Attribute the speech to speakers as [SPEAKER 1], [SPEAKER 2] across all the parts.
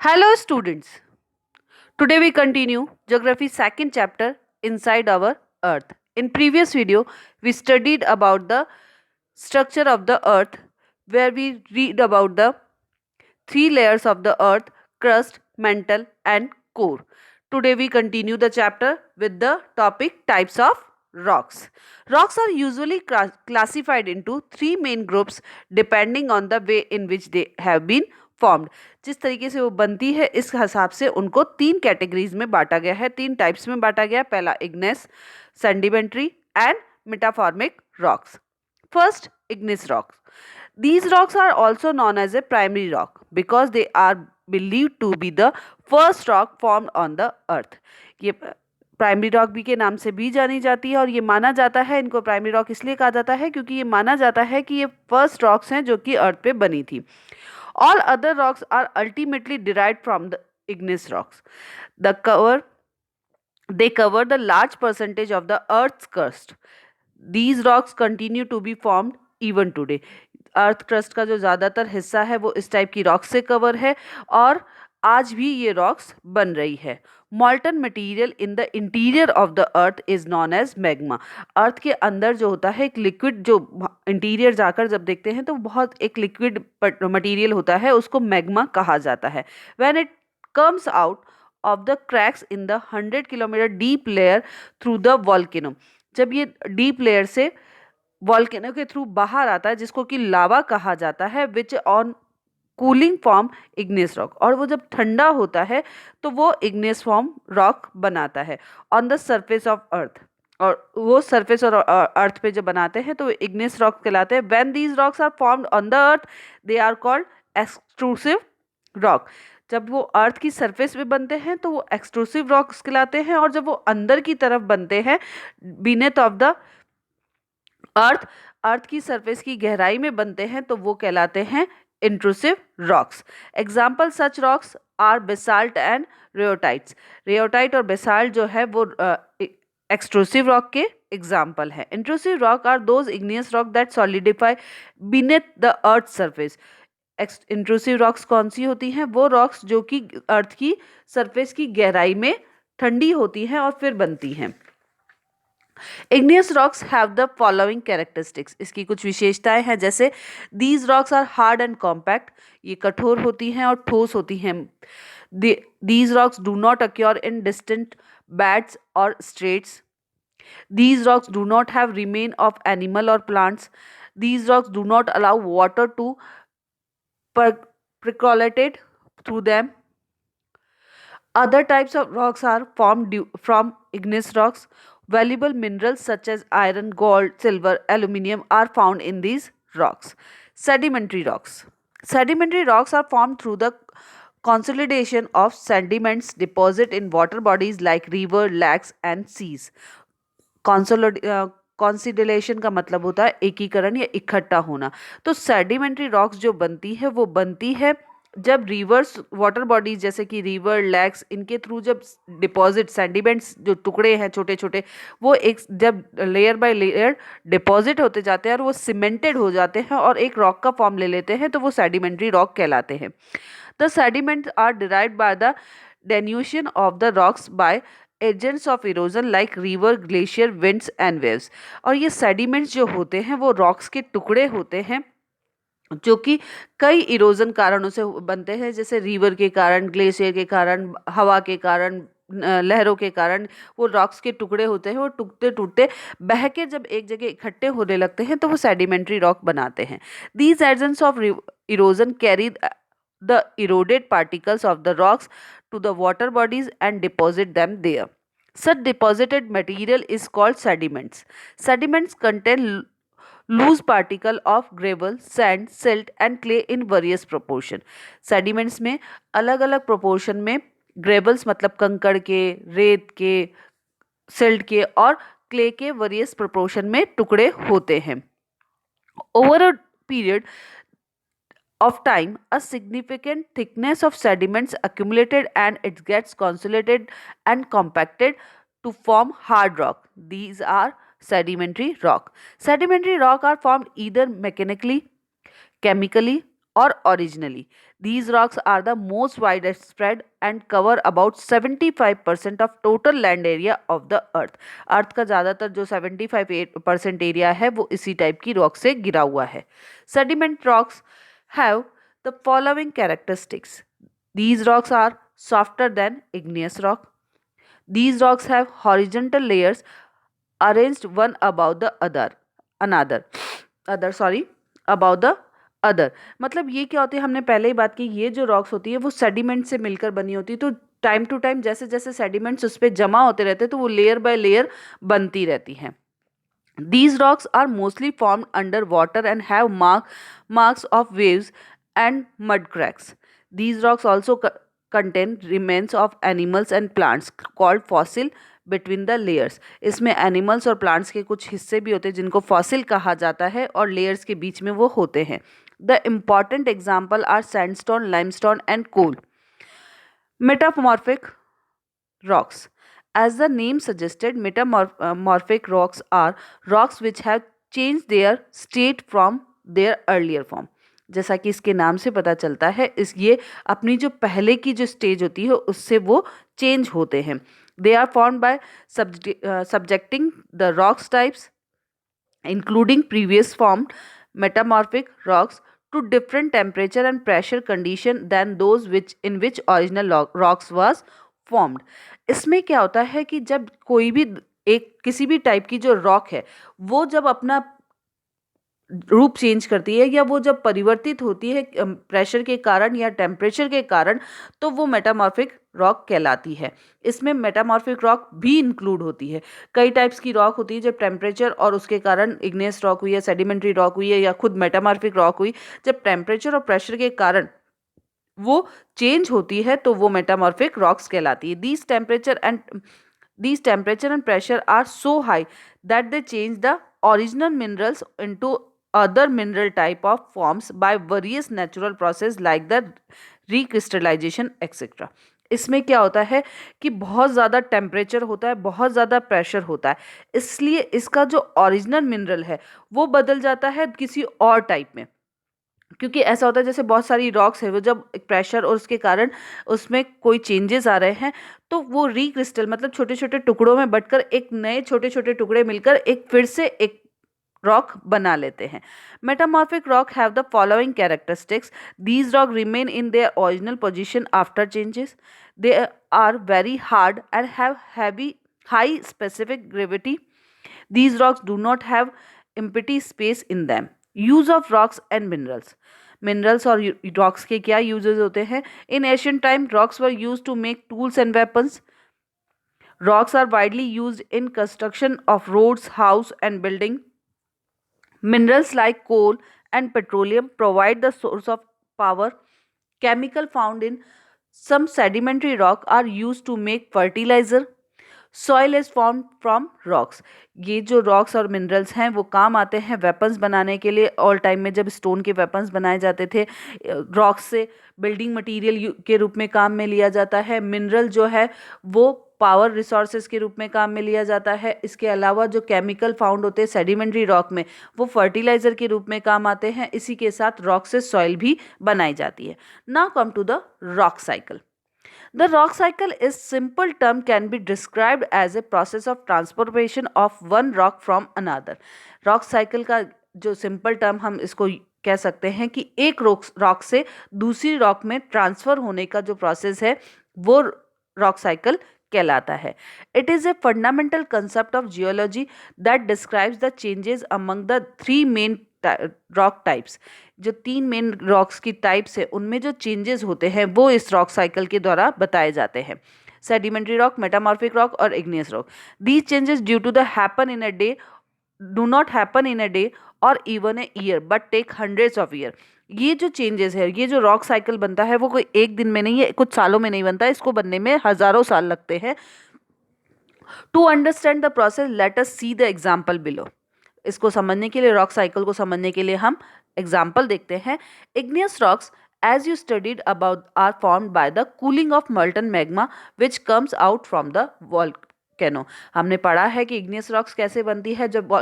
[SPEAKER 1] Hello students. Today we continue geography second chapter inside our earth. In previous video we studied about the structure of the earth where we read about the three layers of the earth: crust, mantle and core. Today we continue the chapter with the topic types of rocks. Rocks are usually classified into three main groups depending on the way in which they have been formed. जिस तरीके से वो बनती है इस हिसाब से उनको तीन कैटेगरीज में बांटा गया है, तीन टाइप्स में बांटा गया है. पहला igneous, sedimentary and metamorphic rocks. First, igneous rocks. These rocks are also known as a primary rock because they are believed to be the first rock formed on the earth. ये primary rock भी के नाम से भी जानी जाती है और ये माना जाता है, इनको प्राइमरी रॉक इसलिए कहा जाता है क्योंकि ये माना जाता है कि ये फर्स्ट रॉक्स हैं जो कि अर्थ पे बनी थी. All other rocks are ultimately derived from the igneous rocks. They cover the large percentage of the earth's crust. These rocks continue to be formed even today. Earth crust का जो ज़्यादातर हिस्सा है वो इस टाइप की रॉक्स से cover है और आज भी ये रॉक्स बन रही है. Molten material in the interior of the earth is known as magma. Earth के अंदर जो होता है एक लिक्विड, जो इंटीरियर जाकर जब देखते हैं तो बहुत एक लिक्विड मटेरियल होता है, उसको मैग्मा कहा जाता है. When it comes out of the cracks in the 100 kilometre deep layer through the volcano, जब ये डीप लेयर से वॉल्केनो के थ्रू बाहर आता है जिसको कि लावा कहा जाता है, which on cooling form igneous rock, और वो जब ठंडा होता है तो वो इग्नियस फॉर्म रॉक बनाता है on the surface of earth. और वो सरफेस और अर्थ पे जब बनाते हैं तो इग्नियस रॉक कहलाते हैं. When these rocks are formed on the earth they are called extrusive rock. जब वो अर्थ की सरफेस पे बनते हैं तो वो एक्सट्रूसिव रॉक्स कहलाते हैं, और जब वो अंदर की तरफ बनते हैं बीनेथ ऑफ द अर्थ की सरफेस की गहराई में बनते हैं तो वो कहलाते हैं intrusive rocks. Example such rocks are basalt and rhyolites. Rhyolite और बेसाल्ट जो है वो एक्सट्रूसिव रॉक के एग्जाम्पल है. Intrusive rock are those igneous rock that solidify beneath the earth surface. Intrusive rocks कौन सी होती हैं? वो रॉक्स जो कि अर्थ की सरफेस की गहराई में ठंडी होती हैं और फिर बनती हैं. Igneous rocks have the following characteristics. इसकी कुछ विशेषताएं हैं, जैसे these rocks are hard and compact. ये कठोर होती हैं और ठोस होती हैं. These rocks do not occur in distant beds or straits. These rocks do not have remain of animal or plants. These rocks do not allow water to percolate through them. Other types of rocks are formed from igneous rocks. Valuable minerals such as iron, gold, silver, aluminium are found in these rocks. Sedimentary rocks. Sedimentary rocks are formed through the consolidation of sediments deposited in water bodies like river, lakes and seas. कॉन्सिडलेशन का मतलब होता है एकीकरण या इकट्ठा होना. तो sedimentary rocks जो बनती है वो बनती है जब रिवर्स वाटर बॉडीज जैसे कि रिवर, लैक्स, इनके थ्रू जब डिपॉजिट सेडिमेंट्स जो टुकड़े हैं छोटे छोटे वो एक जब लेयर बाय लेयर डिपॉजिट होते जाते हैं और वो सीमेंटेड हो जाते हैं और एक रॉक का फॉर्म ले लेते हैं तो वो सेडिमेंट्री रॉक कहलाते हैं. The sediments are derived by the denudation of the rocks by agents of erosion like river, glacier, winds and waves. और ये सेडिमेंट्स जो होते हैं वो रॉक्स के टुकड़े होते हैं जो कि कई इरोजन कारणों से बनते हैं, जैसे रिवर के कारण, ग्लेशियर के कारण, हवा के कारण, लहरों के कारण वो रॉक्स के टुकड़े होते हैं. वो टूटते टूटते बह के जब एक जगह इकट्ठे होने लगते हैं तो वो सेडिमेंट्री रॉक बनाते हैं. These agents of erosion carry the eroded particles of the rocks to the water bodies and deposit them there. Such deposited material is called sediments. Sediments contain loose particle of gravel, sand, silt and clay in various proportion. Sediments में अलग अलग proportion में gravels मतलब कंकड़ के, रेत के, silt के और clay के various proportion में टुकड़े होते हैं. Over a period of time, a significant thickness of sediments accumulated and it gets consolidated and compacted to form hard rock. These are sedimentary rock. Sedimentary rock are formed either mechanically, chemically or originally. These rocks are the most widespread and cover about 75% of total land area of the earth. अर्थ का ज़्यादातर जो 75% area है वो इसी type की rock से गिरा हुआ है. Sediment rocks have the following characteristics. These rocks are softer than igneous rock. These rocks have horizontal layers arranged one above the above the other. मतलब ये क्या होती है, हमने पहले ही बात की, ये जो रॉक्स होती है वो सेडिमेंट से मिलकर बनी होती है. तो टाइम टू टाइम जैसे जैसे सेडिमेंट्स उस पर जमा होते रहते हैं तो वो लेयर बाय लेयर बनती रहती हैं. These rocks are mostly formed under water and have marks of waves and mud cracks. These rocks also contain remains of animals and plants called fossil between the layers. इसमें animals और plants के कुछ हिस्से भी होते हैं जिनको fossil कहा जाता है और layers के बीच में वो होते हैं. The important example are sandstone, limestone and coal. Metamorphic rocks. As the name suggested, metamorphic rocks are rocks which have changed their state from their earlier form. जैसा कि इसके नाम से पता चलता है, ये अपनी जो पहले की जो स्टेज होती है उससे वो चेंज होते हैं. They are formed by subjecting the rocks types, including previous formed metamorphic rocks, to different temperature and pressure condition than those in which original rocks was formed. इसमें क्या होता है कि जब कोई भी किसी भी टाइप की जो रॉक है वो जब अपना रूप चेंज करती है या वो जब परिवर्तित होती है प्रेशर के कारण या टेम्परेचर के कारण, तो वो मेटामॉर्फिक रॉक कहलाती है. इसमें मेटामॉर्फिक रॉक भी इंक्लूड होती है. कई टाइप्स की रॉक होती है जब टेम्परेचर और उसके कारण इग्नेस रॉक हुई है, सेडिमेंट्री रॉक हुई है या खुद मेटामॉर्फिक रॉक हुई, जब टेम्परेचर और प्रेशर के कारण वो चेंज होती है तो वो मेटामॉर्फिक रॉक्स कहलाती है. These temperature and pressure are so high that they change the original minerals into other mineral type of forms by various natural process like the recrystallization etc. इसमें क्या होता है कि बहुत ज़्यादा टेम्परेचर होता है, बहुत ज़्यादा प्रेशर होता है, इसलिए इसका जो ओरिजिनल मिनरल है वो बदल जाता है किसी और टाइप में. क्योंकि ऐसा होता है जैसे बहुत सारी रॉक्स है वो जब प्रेशर और उसके कारण उसमें कोई चेंजेस आ रहे हैं तो वो रिक्रिस्टल मतलब छोटे छोटे टुकड़ों में बटकर एक नए छोटे छोटे टुकड़े मिलकर एक फिर से एक रॉक बना लेते हैं. Metamorphic rock have the following characteristics. These rock remain in their original position after changes. They are very hard and have heavy high specific gravity. These rocks do not have empty space in them. Use of rocks and minerals. Minerals और rocks के क्या uses होते हैं? In ancient time, rocks were used to make tools and weapons. Rocks are widely used in construction of roads, house and building. Minerals like coal and petroleum provide the source of power. Chemical found in some sedimentary rock are used to make fertilizer. Soil is form from rocks. ये जो rocks और minerals हैं वो काम आते हैं weapons बनाने के लिए. ऑल टाइम में जब स्टोन के वेपन्स बनाए जाते थे रॉक्स से बिल्डिंग मटेरियल के रूप में काम में लिया जाता है. मिनरल जो है वो पावर रिसोर्सेज के रूप में काम में लिया जाता है. इसके अलावा जो केमिकल फाउंड होते हैं सेडिमेंट्री रॉक में वो फर्टिलाइजर के रूप में काम आते हैं. इसी के साथ रॉक से सॉइल भी बनाई जाती है. Now come to the rock cycle. The rock cycle is simple term can be described as a process of transformation of one rock from another. Rock cycle का जो simple term हम इसको कह सकते हैं कि एक रॉक से दूसरी रॉक में ट्रांसफर होने का जो प्रोसेस है वो रॉक साइकिल कहलाता है. It is a fundamental concept of geology that describes the changes among the three main rock types. जो तीन मेन रॉक्स की टाइप्स है उनमें जो चेंजेस होते हैं वो इस रॉक साइकिल के द्वारा बताए जाते हैं. सेडिमेंट्री रॉक, मेटामॉर्फिक रॉक और igneous rock. These changes due to the happen in a day do not happen in a day और even a year but take hundreds of year. ये जो changes है, ये जो रॉक साइकिल बनता है वो कोई एक दिन में नहीं है, कुछ सालों में नहीं बनता, इसको बनने में हजारों साल लगते हैं. To understand the process let us see the example below. इसको समझने के लिए, रॉक साइकिल को समझने के लिए हम एग्जाम्पल देखते हैं. Igneous rocks as you studied about are formed by the cooling of molten magma which comes out from the volcano. हमने पढ़ा है कि इग्नियस रॉक्स कैसे बनती है. जब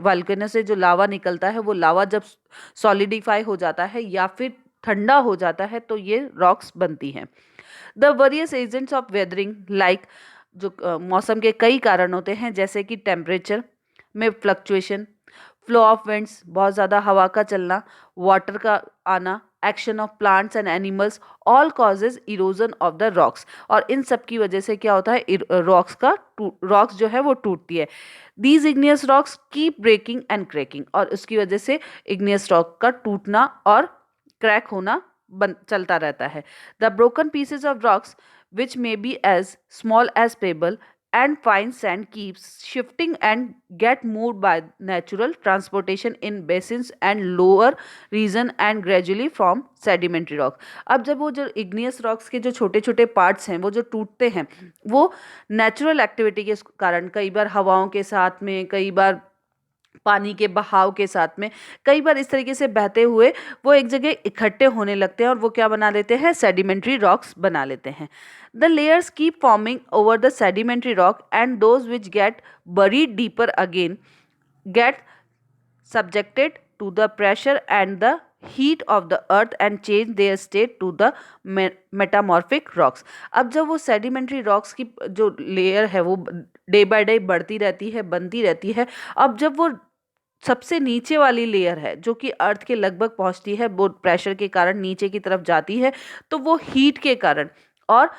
[SPEAKER 1] वॉल्केनो से जो लावा निकलता है वो लावा जब सॉलिडिफाई हो जाता है या फिर ठंडा हो जाता है तो ये रॉक्स बनती हैं। The various agents of weathering like जो मौसम के कई कारण होते हैं, जैसे कि टेम्परेचर में फ्लक्चुएशन, फ्लो ऑफ विंड्स बहुत ज़्यादा हवा का चलना, वाटर का आना, action of plants and animals, all causes erosion of the rocks. और इन सब की वजह से क्या होता है, रॉक्स जो है वो टूटती है। These igneous rocks keep breaking and cracking, और उसकी वजह से इग्नियस रॉक का टूटना और क्रैक होना चलता रहता है। The broken pieces of rocks which may be as small as pebble and fine sand keeps shifting and get moved by natural transportation in basins and lower region and gradually from sedimentary rock। अब जब वो जो igneous rocks के जो छोटे छोटे parts हैं वो जो टूटते हैं, वो नेचुरल एक्टिविटी के कारण, कई बार हवाओं के साथ में, कई बार पानी के बहाव के साथ में, कई बार इस तरीके से बहते हुए वो एक जगह इकट्ठे होने लगते हैं और वो क्या बना लेते हैं, सेडिमेंट्री रॉक्स बना लेते हैं। The layers keep forming over the sedimentary rock and those which get buried deeper again get subjected to the pressure and the heat of the earth and change their state to the metamorphic rocks। अब जब वो sedimentary rocks की जो layer है वो day by day बढ़ती रहती है, बनती रहती है, अब जब वो सबसे नीचे वाली लेयर है जो कि अर्थ के लगभग पहुंचती है, वो प्रेशर के कारण नीचे की तरफ जाती है, तो वो हीट के कारण और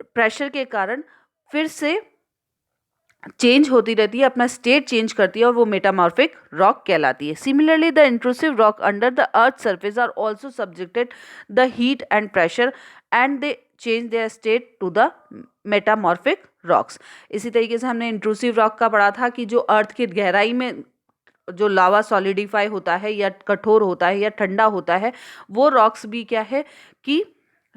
[SPEAKER 1] प्रेशर के कारण फिर से चेंज होती रहती है, अपना स्टेट चेंज करती है और वो मेटामॉर्फिक रॉक कहलाती है। Similarly the intrusive rock under the earth surface are also subjected the heat and pressure and they change their state to the metamorphic rocks. इसी तरीके से हमने इंट्रूसिव रॉक का पढ़ा था कि जो अर्थ की गहराई में जो लावा सॉलिडिफाई होता है या कठोर होता है या ठंडा होता है, वो रॉक्स भी क्या है कि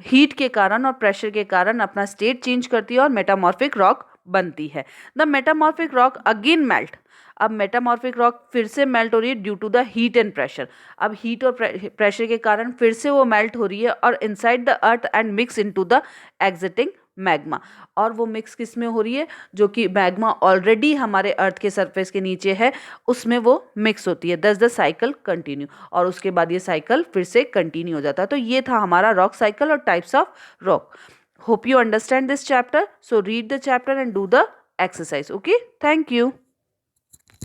[SPEAKER 1] हीट के कारण और प्रेशर के कारण अपना स्टेट चेंज करती है और मेटामॉर्फिक रॉक बनती है। The metamorphic rock again melt. अब मेटामॉर्फिक रॉक फिर से मेल्ट हो रही है due to the heat and pressure. अब हीट और प्रेशर के कारण फिर से वो मेल्ट हो रही है और inside the earth and mix into the exiting magma. और वो मिक्स किस में हो रही है, जो कि मैग्मा ऑलरेडी हमारे अर्थ के सरफेस के नीचे है, उसमें वो मिक्स होती है। दस द साइकिल कंटिन्यू, और उसके बाद ये साइकिल फिर से कंटिन्यू हो जाता है। तो ये था हमारा रॉक साइकिल और types of rock. Hope you understand this chapter. So read the chapter and do the exercise. Okay. Thank you.